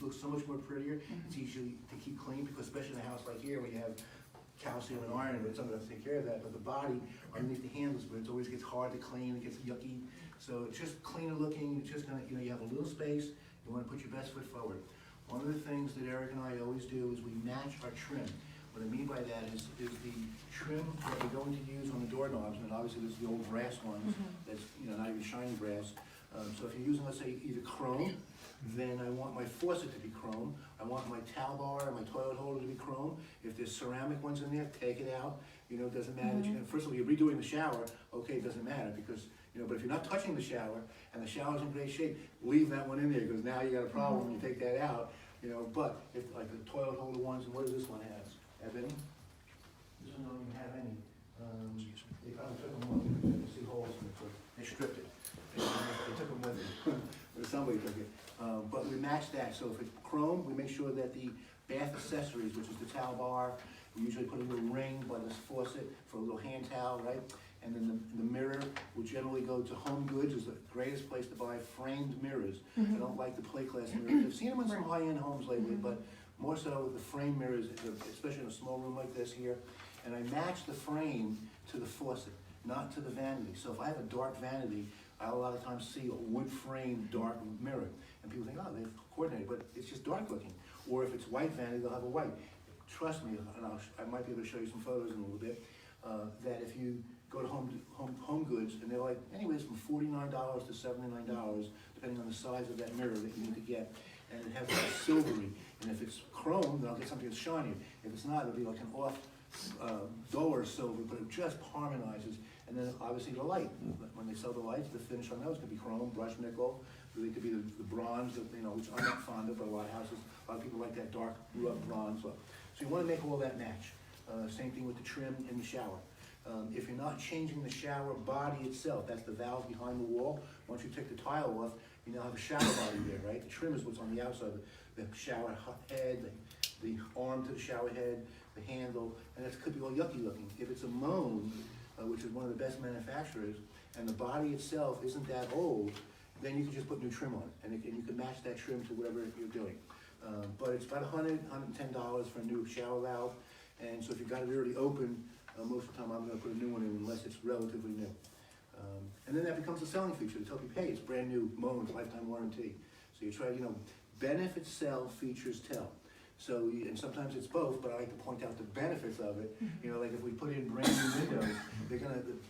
looks so much more prettier. It's easy to keep clean, because especially in a house like here where you have calcium and iron, but someone has to take care of that. But the body underneath the handles, but it always gets hard to clean, it gets yucky. So it's just cleaner looking, it's just gonna, you have a little space, you wanna put your best foot forward. One of the things that Eric and I always do is we match our trim. What I mean by that is the trim that we're going to use on the doorknobs, and obviously this is the old brass ones, that's not even shiny brass. So if you're using, let's say, either chrome, then I want my faucet to be chrome. I want my towel bar and my toilet holder to be chrome. If there's ceramic ones in there, take it out. It doesn't matter. First of all, you're redoing the shower, okay, it doesn't matter, because, but if you're not touching the shower and the shower's in great shape, leave that one in there, because now you got a problem when you take that out. But if like the toilet holder ones, and what does this one have any? This one don't even have any. They probably took them off, because you can see holes in it, so they stripped it. They took them with them, or somebody took it. But we match that, so if it's chrome, we make sure that the bath accessories, which is the towel bar, we usually put a little ring by this faucet for a little hand towel, right? And then the mirror will generally go to Home Goods, is the greatest place to buy framed mirrors. I don't like the plate glass mirrors. I've seen them in some high-end homes lately, but more so with the frame mirrors, especially in a small room like this here. And I match the frame to the faucet, not to the vanity. So if I have a dark vanity, I a lot of times see a wood frame dark mirror. And people think, oh, they've coordinated, but it's just dark looking. Or if it's white vanity, they'll have a white. Trust me, and I might be able to show you some photos in a little bit, that if you go to Home Goods, and they're like anyways from $49 to $79, depending on the size of that mirror that you need to get. And it has like silvery. And if it's chrome, then I'll get something that's shiny. If it's not, it'll be like an off duller silver, but it just harmonizes. And then obviously the light. When they sell the lights, the finish on those could be chrome, brushed nickel. They could be the bronze, which I'm not fond of, but a lot of houses, a lot of people like that dark rough bronze look. So you want to make all that match. Same thing with the trim in the shower. If you're not changing the shower body itself, that's the valve behind the wall. Once you take the tile off, you now have a shower body there, right? The trim is what's on the outside, the shower head, the arm to the shower head, the handle, and that could be all yucky looking. If it's a Moen, which is one of the best manufacturers, and the body itself isn't that old, then you can just put new trim on it, and you can match that trim to whatever you're doing. But it's about $100, $110 for a new shower valve, and so if you've got it already open, most of the time I'm going to put a new one in unless it's relatively new. And then that becomes a selling feature. They tell you, hey, it's brand new, Moen's lifetime warranty. So you try, benefits sell, features tell. So, and sometimes it's both, but I like to point out the benefits of it. Like if we put in brand new windows,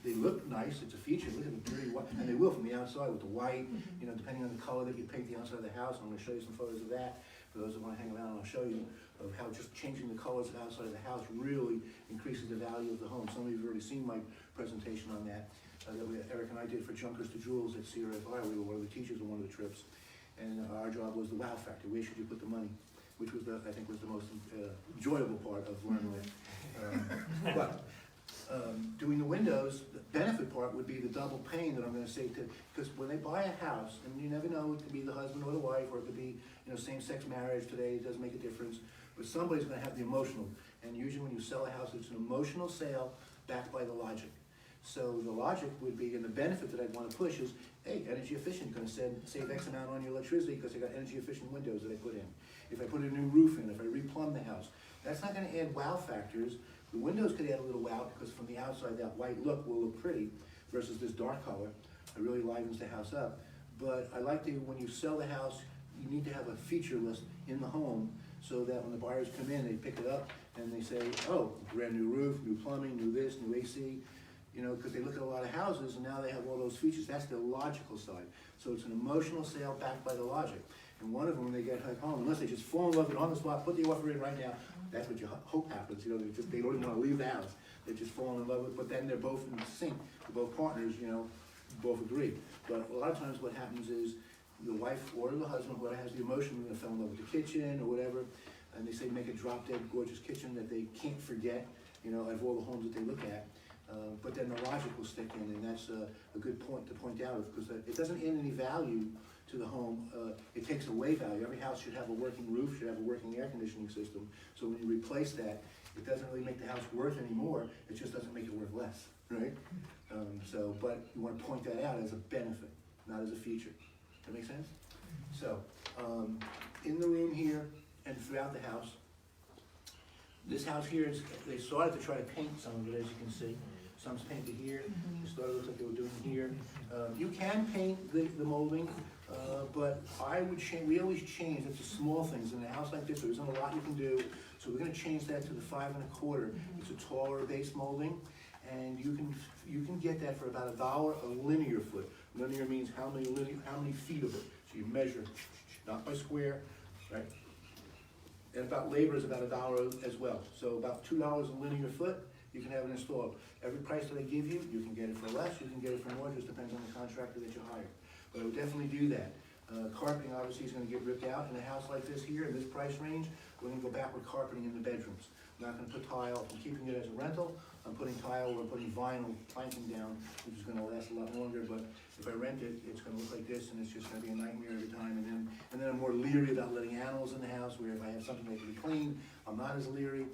they look nice, it's a feature, look at the pretty white, and they will from the outside with the white, depending on the color that you paint the outside of the house. I'm going to show you some photos of that. For those that want to hang around, I'll show you of how just changing the colors of the outside of the house really increases the value of the home. Some of you have already seen my presentation on that, Eric and I did for Junkers to Jewels at CRFI. We were one of the teachers on one of the trips. And our job was the wow factor. Where should you put the money? Which was, I think, was the most enjoyable part of learning it. But doing the windows, the benefit part would be the double pane that I'm going to say, because when they buy a house, and you never know, it could be the husband or the wife, or it could be same-sex marriage today, it doesn't make a difference, but somebody's going to have the emotional. And usually when you sell a house, it's an emotional sale backed by the logic. So the logic would be, and the benefit that I'd want to push is, hey, energy efficient, going to save X amount on your electricity because I got energy efficient windows that I put in. If I put a new roof in, if I replumb the house, that's not going to add wow factors. The windows could add a little wow because from the outside that white look will look pretty versus this dark color. It really livens the house up. But I like to, when you sell the house, you need to have a feature list in the home so that when the buyers come in, they pick it up and they say, oh, brand new roof, new plumbing, new this, new AC. Because they look at a lot of houses and now they have all those features. That's the logical side. So it's an emotional sale backed by the logic. And one of them, when they get home, unless they just fall in love with it on the spot, put the offer in right now, that's what you hope happens. They don't even want to leave the house. They're just falling in love with it, but then they're both in sync. They're both partners, both agree. But a lot of times what happens is the wife or the husband, whoever has the emotion, they're going to fall in love with the kitchen or whatever, and they say make a drop-dead gorgeous kitchen that they can't forget, out of all the homes that they look at. But then the logic will stick in, and that's a good point to point out, because it doesn't add any value to the home. It takes away value. Every house should have a working roof, should have a working air conditioning system. So when you replace that, it doesn't really make the house worth any more. It just doesn't make it worth less, right? But you want to point that out as a benefit, not as a feature. That make sense? So in the room here, throughout the house. This house here is, they started to try to paint some of it, as you can see. Some's painted here, it started, looks like they were doing here. You can paint the molding, but I would change, we always change, it's the small things. In a house like this, there isn't a lot you can do, so we're gonna change that to the 5 1/4. It's a taller base molding, and you can get that for about $1 a linear foot. Linear means how many feet of it. So you measure, not by square, right? And about labor is about $1 as well. So about $2 a linear foot, you can have it installed. Every price that I give you, you can get it for less, you can get it for more, just depends on the contractor that you hire. But I would definitely do that. Carpeting obviously is gonna get ripped out. In a house like this here, in this price range, we're gonna go back with carpeting in the bedrooms. I'm not gonna put tile, I'm keeping it as a rental, I'm putting tile, we're putting vinyl planking down, which is gonna last a lot longer, but if I rent it, it's gonna look like this, and it's just gonna be a nightmare every time. And then I'm more leery about letting animals in the house, where if I have something that can be clean, I'm not as leery.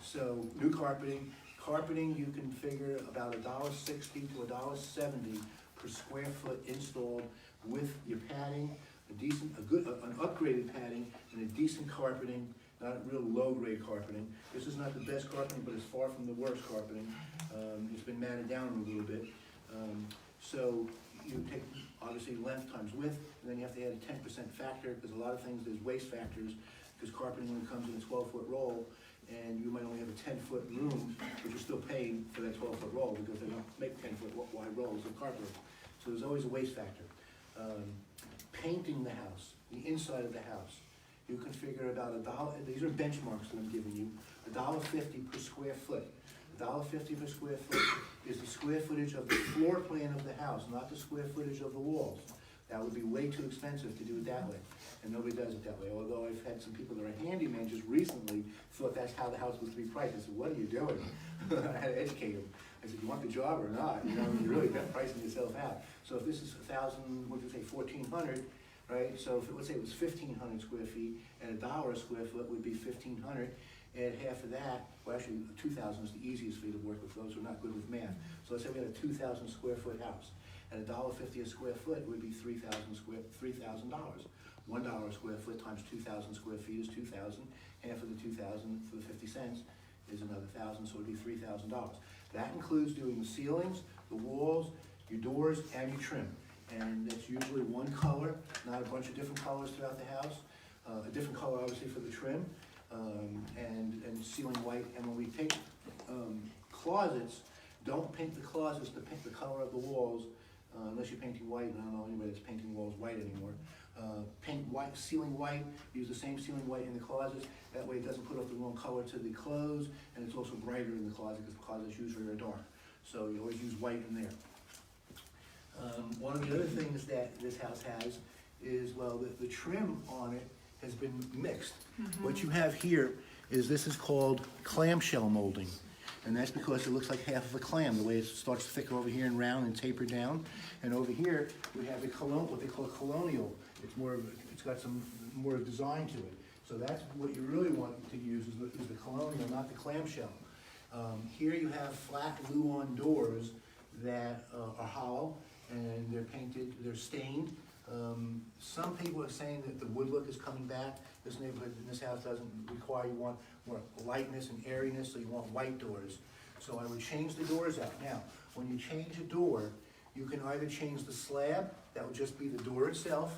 So, new carpeting. Carpeting, you can figure about $1.60 to $1.70 per square foot installed with your padding, an upgraded padding, and a decent carpeting, not real low-grade carpeting. This is not the best carpeting, but it's far from the worst carpeting. It's been matted down a little bit. So you take, obviously, length times width, and then you have to add a 10% factor, because a lot of things, there's waste factors, because carpeting only comes in a 12-foot roll, and you might only have a 10-foot room, but you're still paying for that 12-foot roll, because they don't make 10-foot wide rolls of carpeting. So there's always a waste factor. Painting the house, the inside of the house, you can figure about $1, these are benchmarks that I'm giving you, $1.50 per square foot. $1.50 per square foot is the square footage of the floor plan of the house, not the square footage of the walls. That would be way too expensive to do it that way, and nobody does it that way. Although I've had some people that are handyman just recently thought that's how the house was to be priced. I said, what are you doing? I had to educate them. I said, you want the job or not? You know, you really got pricing yourself out. So if this is 1,000, what did you say, 1,400, right? So if let's say it was 1,500 square feet, and $1 a square foot would be 1,500. Add half of that, well actually 2,000 is the easiest for you to work with, those who are not good with math. So let's say we had a 2,000 square foot house. At $1.50 a square foot would be $3,000. $1 a square foot times 2,000 square feet is 2,000. Half of the 2,000 for the 50 cents is another 1,000, so it would be $3,000. That includes doing the ceilings, the walls, your doors, and your trim. And that's usually one color, not a bunch of different colors throughout the house. A different color obviously for the trim, and ceiling white. And when we paint closets, don't paint the closets to paint the color of the walls, unless you're painting white, and I don't know anybody that's painting walls white anymore. Paint white, ceiling white, use the same ceiling white in the closets, that way it doesn't put up the wrong color to the clothes, and it's also brighter in the closet, because the closets usually are dark. So you always use white in there. One of the other things that this house has is, well, the trim on it has been mixed. What you have here is, this is called clamshell molding. And that's because it looks like half of a clam, the way it starts thicker over here and round and taper down. And over here, we have what they call a colonial. It's got some more design to it. So that's what you really want to use is the colonial, not the clamshell. Here you have flat Luan doors that are hollow, and they're painted, they're stained. Some people are saying that the wood look is coming back. This neighborhood, this house doesn't require, you want more lightness and airiness, so you want white doors. So I would change the doors out. Now, when you change a door, you can either change the slab, that would just be the door itself,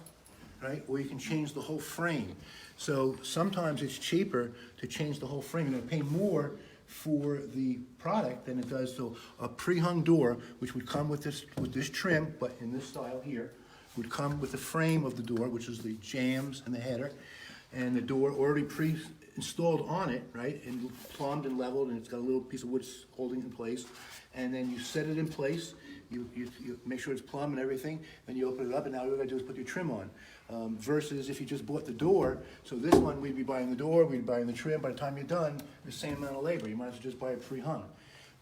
right? Or you can change the whole frame. So sometimes it's cheaper to change the whole frame. You're gonna pay more for the product than it does to a pre-hung door, which would come with this trim, but in this style here, would come with the frame of the door, which is the jambs and the header, and the door already pre-installed on it, right, and plumbed and leveled, and it's got a little piece of wood holding it in place, and then you set it in place, you make sure it's plumbed and everything, then you open it up, and now all you gotta do is put your trim on. Versus if you just bought the door, so this one, we'd be buying the door, we'd be buying the trim, by the time you're done, the same amount of labor, you might as well just buy it pre-hung.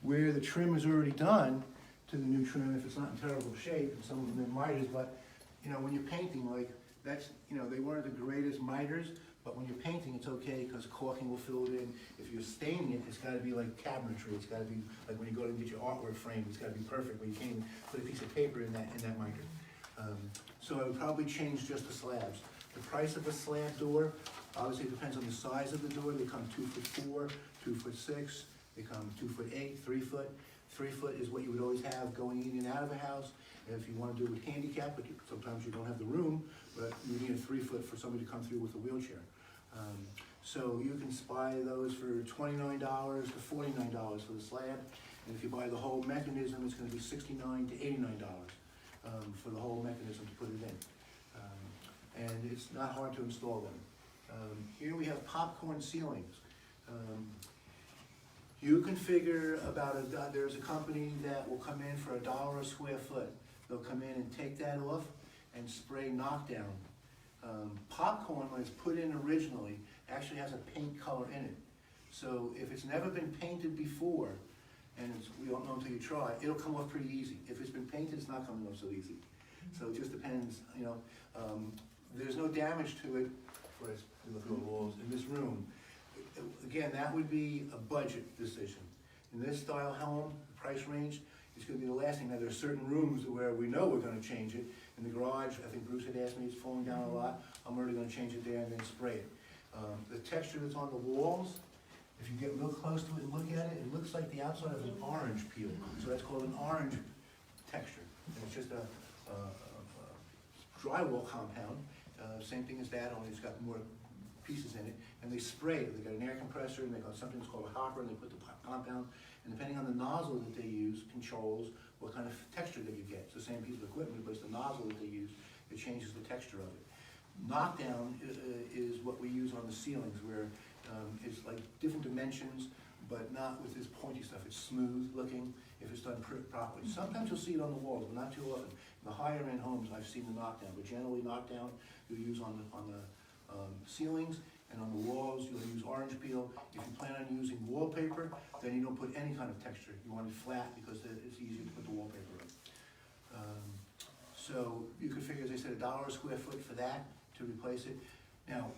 Where the trim is already done to the new trim, if it's not in terrible shape, and some of them are miters, but you know, when you're painting, like, that's, you know, they weren't the greatest miters, but when you're painting, it's okay, because caulking will fill it in. If you're staining it, it's gotta be like cabinetry, it's gotta be, like when you go to get your artwork framed, it's gotta be perfect, where you can't even put a piece of paper in that miter. So I would probably change just the slabs. The price of a slab door, Obviously, it depends on the size of the door. They come 2'4", 2'6", they come 2'8", 3 foot. 3 foot is what you would always have going in and out of a house. And if you want to do it with handicap, but sometimes you don't have the room, but you need a 3 foot for somebody to come through with a wheelchair. So you can buy those for $29 to $49 for the slab. And if you buy the whole mechanism, it's going to be $69 to $89 for the whole mechanism to put it in. And it's not hard to install them. Here we have popcorn ceilings. You can figure there's a company that will come in for $1 a square foot. They'll come in and take that off and spray knockdown. Popcorn, when it's put in originally, actually has a paint color in it. So if it's never been painted before, and we don't know until you try, it'll come off pretty easy. If it's been painted, it's not coming off so easy. So it just depends, you know. There's no damage to it, for us to look at the walls in this room. Again, that would be a budget decision. In this style home, price range, it's gonna be the last thing. Now, there are certain rooms where we know we're gonna change it. In the garage, I think Bruce had asked me, it's falling down a lot. I'm already gonna change it there and then spray it. The texture that's on the walls, if you get real close to it and look at it, it looks like the outside of an orange peel. So that's called an orange texture. And it's just a drywall compound. Same thing as that, only it's got more pieces in it. And they spray it. They got an air compressor and they got something that's called a hopper, and they put the compound. And depending on the nozzle that they use, controls what kind of texture that you get. It's the same piece of equipment, but it's the nozzle that they use that changes the texture of it. Knockdown is what we use on the ceilings, where it's like different dimensions, but not with this pointy stuff. It's smooth looking if it's done properly. Sometimes you'll see it on the walls, but not too often. In the higher end homes, I've seen the knockdown, but generally knockdown you'll use on the ceilings, and on the walls you'll use orange peel. If you plan on using wallpaper, then you don't put any kind of texture. You want it flat because it's easier to put the wallpaper in. So you could figure, as I said, $1 a square foot for that, to replace it. Now,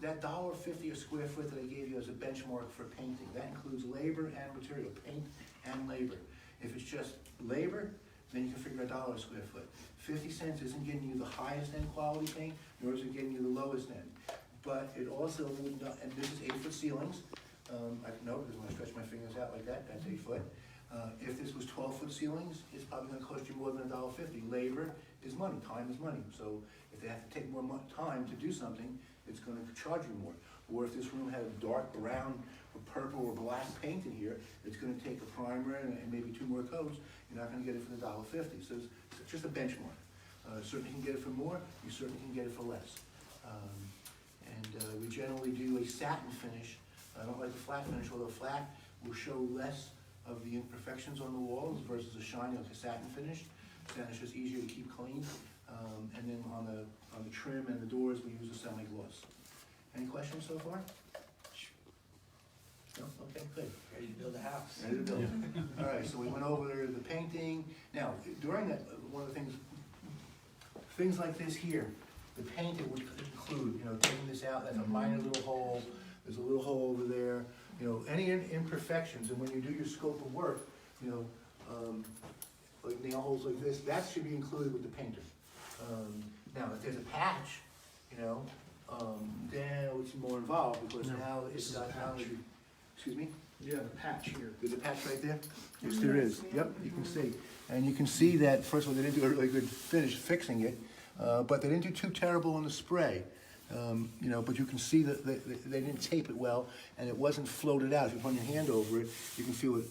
that $1.50 a square foot that I gave you as a benchmark for painting, that includes labor and material, paint and labor. If it's just labor, then you can figure $1 a square foot. 50 cents isn't getting you the highest end quality paint, nor is it getting you the lowest end. But it also, and this is 8-foot ceilings. I can know because when I stretch my fingers out like that, that's 8 foot. If this was 12-foot ceilings, it's probably gonna cost you more than $1.50. Labor is money, time is money. So if they have to take more time to do something, it's gonna charge you more. Or if this room had a dark brown or purple or black paint in here, it's gonna take a primer and maybe 2 more coats. You're not gonna get it for $1.50. So it's just a benchmark. Certainly can get it for more, you certainly can get it for less. We generally do a satin finish. I don't like the flat finish, although flat will show less of the imperfections on the walls versus a shiny like a satin finish. Satin is just easier to keep clean. And then on the trim and the doors, we use a semi-gloss. Any questions so far? No? Okay, good. Ready to build a house. Ready to build. Yeah. All right, so we went over the painting. Now, during that, one of the things like this here, the paint it would include, taking this out, that's a minor little hole, there's a little hole over there, any imperfections, and when you do your scope of work, like nail holes like this, that should be included with the painter. Now, if there's a patch, then it's more involved, because now it's got excuse me? Yeah, the patch here. There's a patch right there? Yes, there is. Yep, you can see. And you can see that, first of all, they didn't do a really good finish fixing it, but they didn't do too terrible on the spray. But you can see that they didn't tape it well, and it wasn't floated out. If you put your hand over it, you can feel it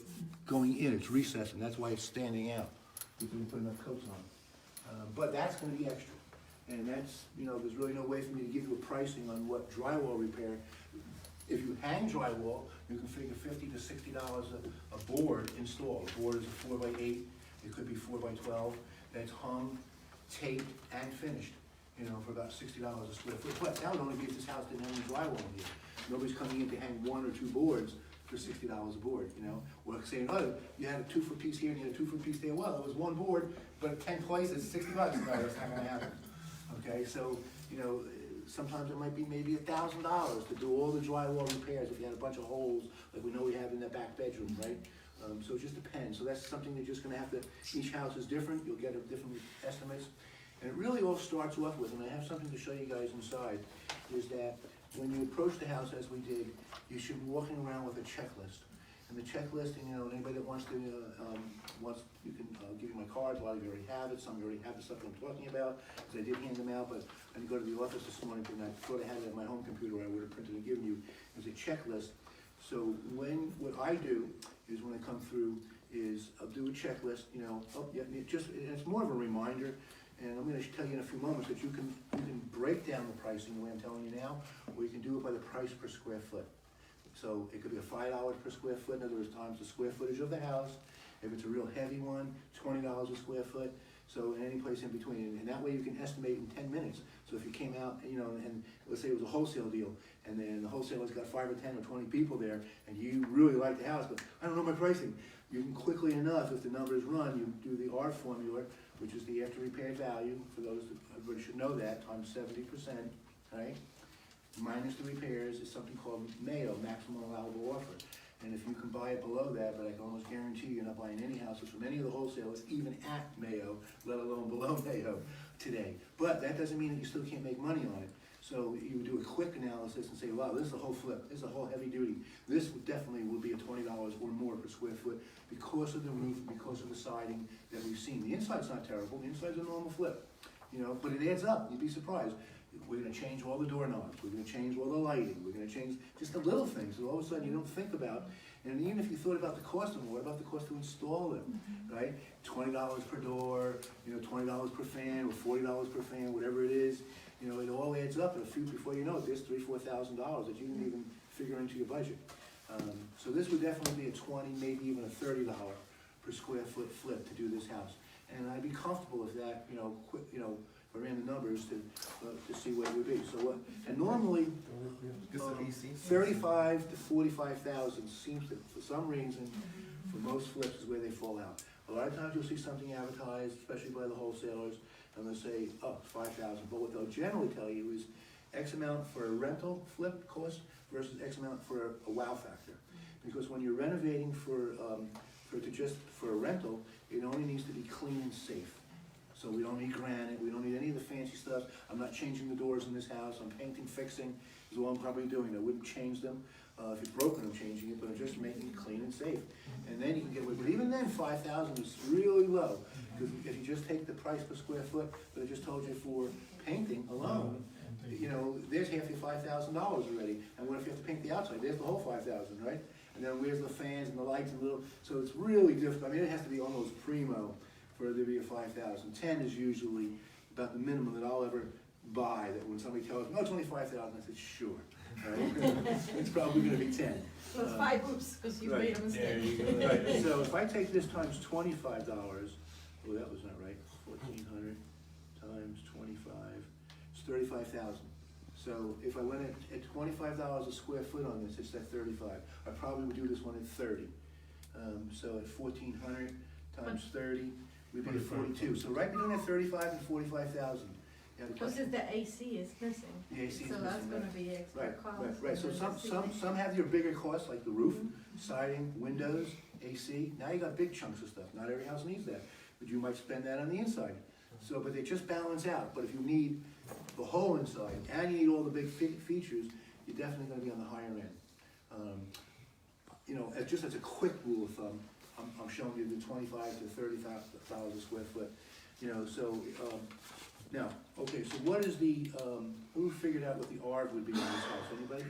going in. It's recessing. That's why it's standing out. You can put enough coats on. But that's going to be extra. And that's, there's really no way for me to give you a pricing on what drywall repair. If you hang drywall, you can figure $50 to $60 a board installed. A board is a 4x8. It could be 4x12. That's hung, taped, and finished. For about $60 a square foot. But that would only be if this house didn't have any drywall in here. Nobody's coming in to hang 1 or 2 boards for $60 a board, Or saying, oh, you had a 2-foot piece here and you had a 2-foot piece there. Well, it was 1 board, but at 10 places, $60. No, that's not gonna happen. Okay, so, sometimes it might be maybe $1,000 to do all the drywall repairs if you had a bunch of holes, like we know we have in that back bedroom, right? So it just depends. So that's something you're just gonna have to, each house is different. You'll get different estimates. And it really all starts off with, and I have something to show you guys inside, is that when you approach the house as we did, you should be walking around with a checklist. And the checklist, and anybody that wants to, you can give you my cards. A lot of you already have it. Some of you already have the stuff I'm talking about, because I did hand them out, but I didn't go to the office this morning, and I thought I had it at my home computer, I would have printed and given you. There's a checklist. So what I do is when I come through is I'll do a checklist, it's more of a reminder, and I'm gonna tell you in a few moments that you can break down the pricing the way I'm telling you now, or you can do it by the price per square foot. So it could be a $5 per square foot, in other words, times the square footage of the house. If it's a real heavy one, $20 a square foot. So any place in between, and that way you can estimate in 10 minutes. So if you came out, and let's say it was a wholesale deal, and then the wholesaler's got 5 or 10 or 20 people there, and you really like the house, but I don't know my pricing. You can quickly enough, if the numbers run, you do the R formula, which is the after repair value, for those that everybody should know that, times 70%, right? Minus the repairs is something called MAO, maximum allowable offer. And if you can buy it below that, but I can almost guarantee you're not buying any houses from any of the wholesalers, even at Mayo, let alone below Mayo today. But that doesn't mean that you still can't make money on it. So you would do a quick analysis and say, wow, this is a whole flip, this is a whole heavy duty. This definitely would be a $20 or more per square foot because of the roof, because of the siding that we've seen. The inside's not terrible, the inside's a normal flip, but it adds up, you'd be surprised. We're gonna change all the doorknobs, we're gonna change all the lighting, we're gonna change just the little things that all of a sudden you don't think about. And even if you thought about the cost of them, what about the cost to install them, right? $20 per door, $20 per fan, or $40 per fan, whatever it is. It all adds up, and before you know it, there's $3,000, $4,000 that you didn't even figure into your budget. So this would definitely be a $20, maybe even a $30 per square foot flip to do this house. And I'd be comfortable with that, I ran the numbers to see what it would be. So what? And normally, 35 to 45,000 seems to, for some reason, for most flips is where they fall out. A lot of times you'll see something advertised, especially by the wholesalers, and they'll say, oh, 5,000. But what they'll generally tell you is X amount for a rental flip cost versus X amount for a wow factor. Because when you're renovating for a rental, it only needs to be clean and safe. So we don't need granite, we don't need any of the fancy stuff. I'm not changing the doors in this house, I'm painting, fixing, is all I'm probably doing. I wouldn't change them. If it's broken, I'm changing it, but I'm just making it clean and safe. And then you can get away, but even then, 5,000 is really low. Because if you just take the price per square foot that I just told you for painting alone, there's half your $5,000 already. And what if you have to paint the outside? There's the whole 5,000, right? And then where's the fans and the lights and so it's really difficult. I mean, it has to be almost primo for there to be a 5,000. 10 is usually about the minimum that I'll ever buy, that when somebody tells me, no, it's only 5,000, I said, sure. Right? It's probably gonna be 10. So it's 5 oops, because you made a mistake. Right. So if I take this times $25, oh, that was not right, 1,400 times 25, it's 35,000. So if I went at $25 a square foot on this, it's at 35. I probably would do this one at 30. So at 1,400 times 30, we'd be at 42. So right between that 35 and 45,000. Because the AC is missing. The AC is missing. So that's gonna be extra cost. Right. So some have your bigger costs, like the roof, siding, windows, AC. Now you got big chunks of stuff. Not every house needs that, but you might spend that on the inside. So, but they just balance out. But if you need the whole inside and you need all the big features, you're definitely gonna be on the higher end. Just as a quick rule of thumb, I'm showing you the 25 to 30,000 a square foot. Now, okay, so what is who figured out what the ARV would be in this house? Anybody?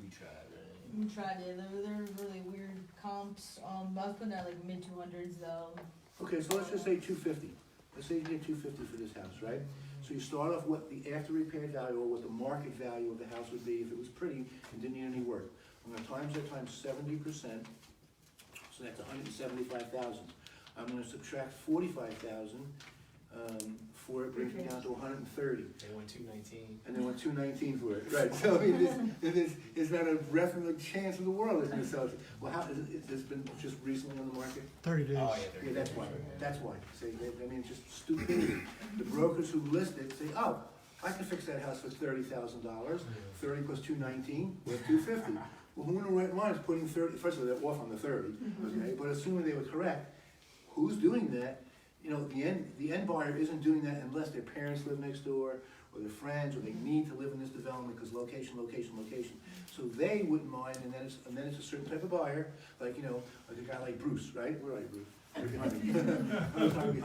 We tried it. They're really weird comps. I was putting at like mid 200s though. Okay, so let's just say 250. Let's say you get 250 for this house, right? So you start off what the after repair value or what the market value of the house would be if it was pretty and didn't need any work. I'm gonna times that times 70%, so that's 175,000. I'm gonna subtract 45,000 for it, brings me down to 130. They went 219. And they want 219 for it, right? So I mean, there's not a referendum chance in the world it's gonna sell it. Well, how is it? It's been just recently on the market. 30 days. Oh, yeah, 30 Yeah, that's days. why. That's why. See, it's just stupidity. The brokers who list it say, oh, I can fix that house for $30,000. 30 plus 219, worth 250. Well, who in the right mind is putting 30? First of all, they're off on the 30. Okay, but assuming they were correct, who's doing that? The end buyer isn't doing that unless their parents live next door, or their friends, or they need to live in this development because location, location, location. So they wouldn't mind, and then it's a certain type of buyer, like, you know, like a guy like Bruce, right? Where are you, Bruce? Right behind me.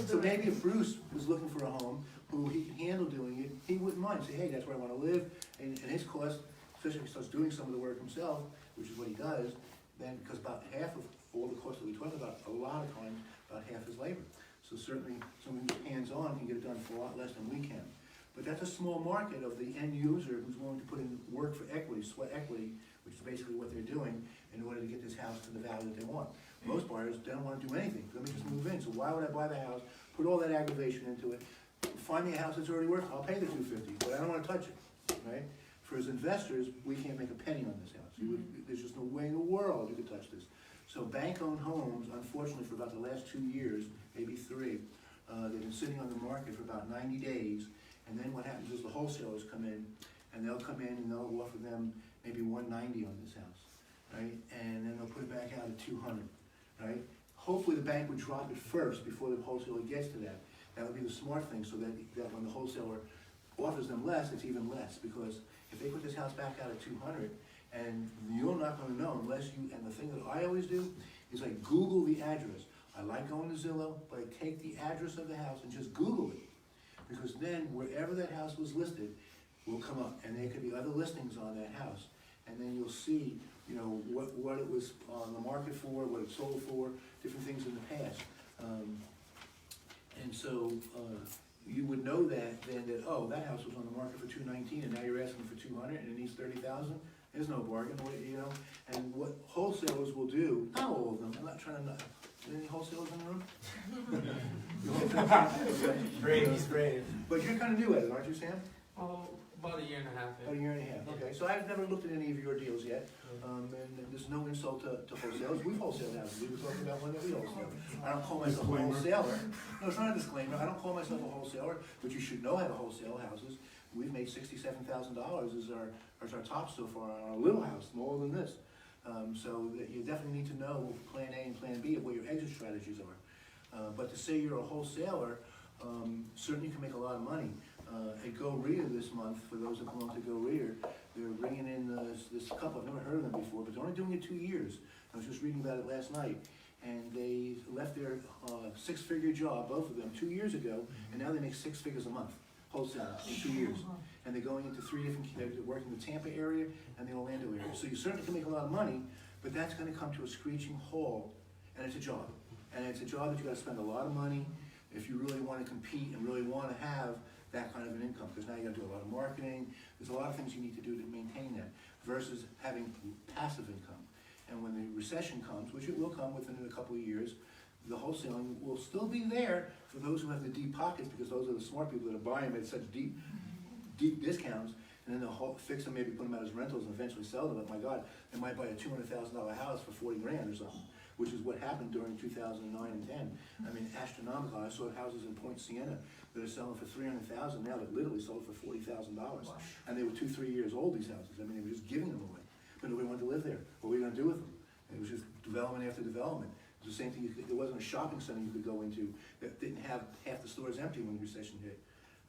So maybe if Bruce was looking for a home, who he can handle doing it, he wouldn't mind, say, hey, that's where I wanna live, and his cost, especially if he starts doing some of the work himself, which is what he does, then, because about half of all the costs that we talk about, a lot of times, about half is labor. So certainly, someone who's hands-on can get it done for a lot less than we can. But that's a small market of the end user who's willing to put in work for equity, sweat equity, which is basically what they're doing in order to get this house to the value that they want. Most buyers don't wanna do anything, let me just move in, so why would I buy the house, put all that aggravation into it, find me a house that's already worth, I'll pay the $250, but I don't wanna touch it, right? For as investors, we can't make a penny on this house. There's just no way in the world you could touch this. So bank-owned homes, unfortunately, for about the last 2 years, maybe 3, they've been sitting on the market for about 90 days, and then what happens is the wholesalers come in, and they'll come in and they'll offer them maybe $190 on this house, right? And then they'll put it back out at $200, right? Hopefully the bank would drop it first before the wholesaler gets to that. That would be the smart thing, so that when the wholesaler offers them less, it's even less, because if they put this house back out at 200, and you're not gonna know unless you, and the thing that I always do is I Google the address. I like going to Zillow, but I take the address of the house and just Google it. Because then wherever that house was listed will come up, and there could be other listings on that house. And then you'll see, you know, what it was on the market for, what it sold for, different things in the past. And so, you would know that then that, oh, that house was on the market for $219 and now you're asking for $200 and it needs $30,000. There's no bargain, you know. And what wholesalers will do, not all of them, I'm not trying to, any wholesalers in the room? Brave, he's brave. But you're kind of new at it, aren't you, Sam? Oh, about a year and a half. About a year and a half, okay. So I've never looked at any of your deals yet, and there's no insult to wholesalers. We've wholesaled houses. We were talking about one that we wholesale. I don't call myself a wholesaler. No, it's not a disclaimer. I don't call myself a wholesaler, but you should know how to wholesale houses. We've made $67,000 as our top so far on our little house, smaller than this. So that you definitely need to know plan A and plan B of what your exit strategies are. But to say you're a wholesaler, certainly you can make a lot of money. At Go Reader this month, for those that belong to Go Reader, they're bringing in this couple, I've never heard of them before, but they're only doing it 2 years. I was just reading about it last night, and they left their 6-figure job, both of them, 2 years ago, and now they make 6 figures a month, wholesale, in 2 years. And they're going into 3 different, they're working the Tampa area and the Orlando area. So you certainly can make a lot of money, but that's gonna come to a screeching halt, and it's a job. And it's a job that you gotta spend a lot of money if you really wanna compete and really wanna have that kind of an income, because now you gotta do a lot of marketing. There's a lot of things you need to do to maintain that, versus having passive income. And when the recession comes, which it will come within a couple of years, the wholesaling will still be there for those who have the deep pockets, because those are the smart people that are buying them at such deep discounts, and then they'll fix them, maybe put them out as rentals and eventually sell them. But my God, they might buy a $200,000 house for 40 grand or something, which is what happened during 2009 and 10. I mean, astronomical. I saw houses in Point Siena that are selling for $300,000 now, that literally sold for $40,000. And they were 2-3 years old, these houses. I mean, they were just giving them away. But nobody wanted to live there. What were you gonna do with them? And it was just development after development. It was the same thing, there wasn't a shopping center you could go into that didn't have half the stores empty when the recession hit.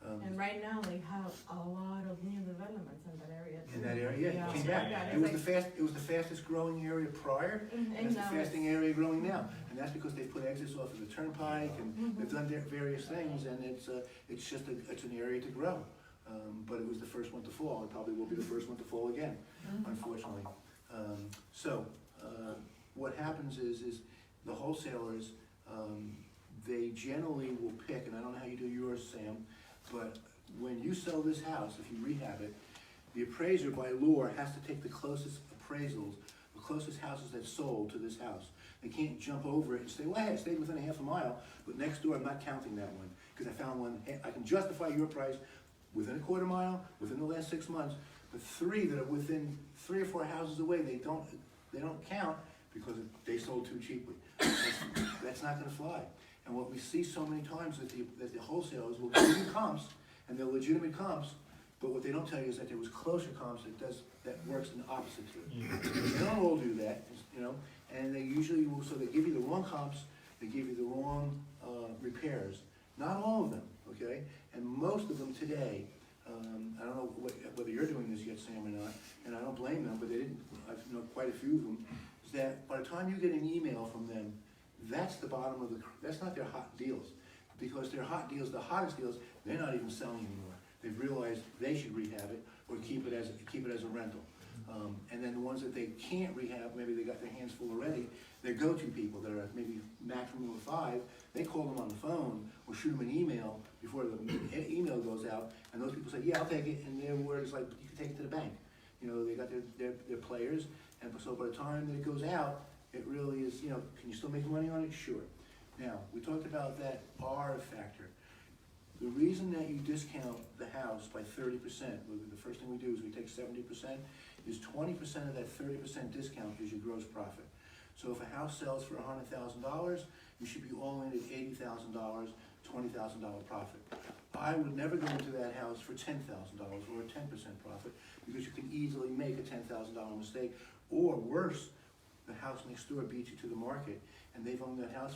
And right now they have a lot of new developments in that area too. In that area, yeah, it came back. Yeah, It was the fastest growing area prior, and it's the now fastest area growing now. And that's because they put exits off of the turnpike, and they've done various things, and it's just it's an area to grow. But it was the first one to fall. It probably will be the first one to fall again, unfortunately. What happens is the wholesalers, they generally will pick, and I don't know how you do yours, Sam, but when you sell this house, if you rehab it, the appraiser by law has to take the closest appraisals, the closest houses that sold to this house. They can't jump over it and say, well, hey, I stayed within a half a mile, but next door I'm not counting that one, because I found one, I can justify your price within a quarter mile, within the last 6 months, but 3 that are within 3 or 4 houses away, they don't count because they sold too cheaply. That's not gonna fly. And what we see so many times is that the wholesalers will give you comps, and they're legitimate comps, but what they don't tell you is that there was closer comps that works in the opposite to it. They don't all do that, you know, and they usually will, so they give you the wrong comps, they give you the wrong repairs. Not all of them, okay? And most of them today, I don't know whether you're doing this yet, Sam, or not, and I don't blame them, but they didn't, I've known quite a few of them, is that by the time you get an email from them, that's the bottom of that's not their hot deals. Because their hot deals, the hottest deals, they're not even selling anymore. They've realized they should rehab it or keep it as a rental. And then the ones that they can't rehab, maybe they got their hands full already, their go-to people that are maybe maximum of 5, they call them on the phone or shoot them an email before the email goes out, and those people say, yeah, I'll take it, and their word is like, you can take it to the bank. You know, they got their players, and so by the time that it goes out, it really is, you know, can you still make money on it? Sure. Now, we talked about that R factor. The reason that you discount the house by 30%, the first thing we do is we take 70%, is 20% of that 30% discount is your gross profit. So if a house sells for $100,000, you should be all in at $80,000, $20,000 profit. I would never go into that house for $10,000 or a 10% profit, because you can easily make a $10,000 mistake, or worse, the house next door beats you to the market, and they've owned that house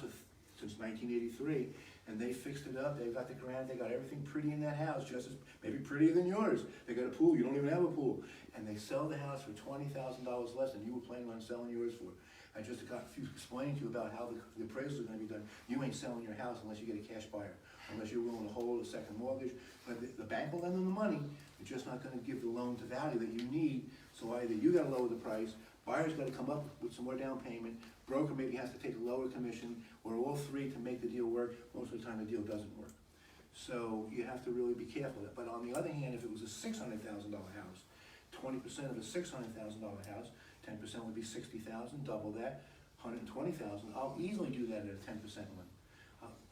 since 1983, and they fixed it up, they've got the granite, they got everything pretty in that house, just as, maybe prettier than yours. They got a pool, you don't even have a pool. And they sell the house for $20,000 less than you were planning on selling yours for. I just got explaining to you about how the appraisal is gonna be done. You ain't selling your house unless you get a cash buyer, unless you're willing to hold a second mortgage. But the bank will lend them the money, they're just not gonna give the loan to value that you need. So either you gotta lower the price, buyer's gotta come up with some more down payment, broker maybe has to take a lower commission, or all three to make the deal work. Most of the time the deal doesn't work. So you have to really be careful of that. But on the other hand, if it was a $600,000 house, 20% of a $600,000 house, 10% would be $60,000, double that, $120,000. I'll easily do that at a 10% one.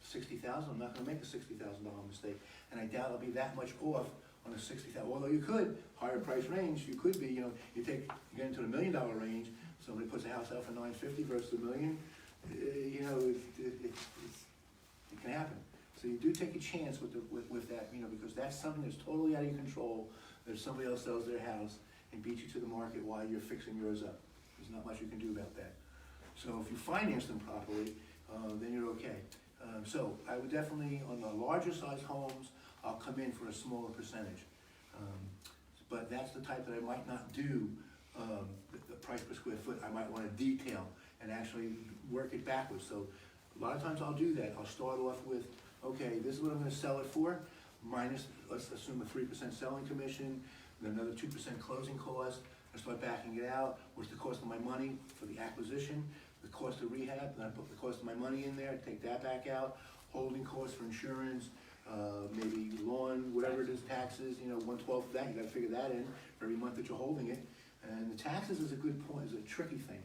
$60,000, I'm not gonna make a $60,000 mistake, and I doubt I'll be that much off on a $60,000. Although you could, higher price range, you could be, you know, you get into the $1 million range, somebody puts a house out for $950 versus $1 million, you know, it can happen. So you do take a chance with that, you know, because that's something that's totally out of your control, that if somebody else sells their house and beats you to the market while you're fixing yours up. There's not much you can do about that. So if you finance them properly, then you're okay. So I would definitely, on the larger size homes, I'll come in for a smaller percentage. But that's the type that I might not do, the price per square foot. I might want to detail and actually work it backwards. So a lot of times I'll do that. I'll start off with, okay, this is what I'm going to sell it for, minus, let's assume a 3% selling commission, then another 2% closing cost. I start backing it out. What's the cost of my money for the acquisition, the cost of rehab, then I put the cost of my money in there, take that back out, holding costs for insurance, maybe lawn, whatever it is, taxes, you know, 1/12 of that, you gotta figure that in for every month that you're holding it. And the taxes is a good point, is a tricky thing.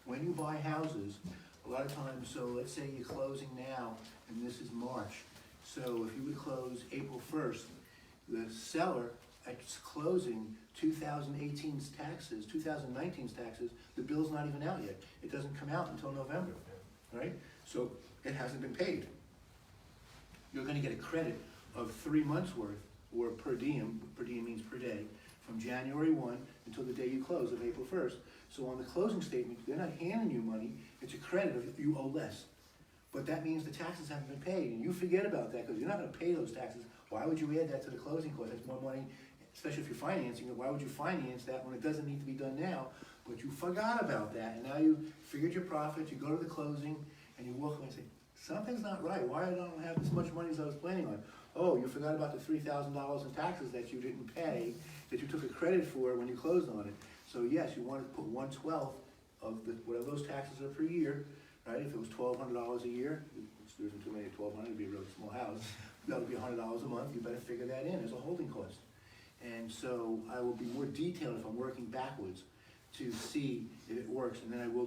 When you buy houses, a lot of times, so let's say you're closing now, and this is March. So if you would close April 1st, the seller at closing 2018's taxes, 2019's taxes, the bill's not even out yet. It doesn't come out until November, right? So it hasn't been paid. You're gonna get a credit of 3 months worth, or per diem means per day, from January 1 until the day you close of April 1st. So on the closing statement, they're not handing you money, it's a credit of you owe less. But that means the taxes haven't been paid, and you forget about that because you're not gonna pay those taxes. Why would you add that to the closing cost? That's more money, especially if you're financing it. Why would you finance that when it doesn't need to be done now? But you forgot about that, and now you figured your profit, you go to the closing, and you walk away and say, something's not right. Why I don't have as much money as I was planning on? Oh, you forgot about the $3,000 in taxes that you didn't pay, that you took a credit for when you closed on it. So yes, you want to put 1/12 of whatever those taxes are per year, right? If it was $1,200 a year, there isn't too many, 1,200 would be a really small house. That would be $100 a month. You better figure that in as a holding cost. And so I will be more detailed if I'm working backwards to see if it works, and then I will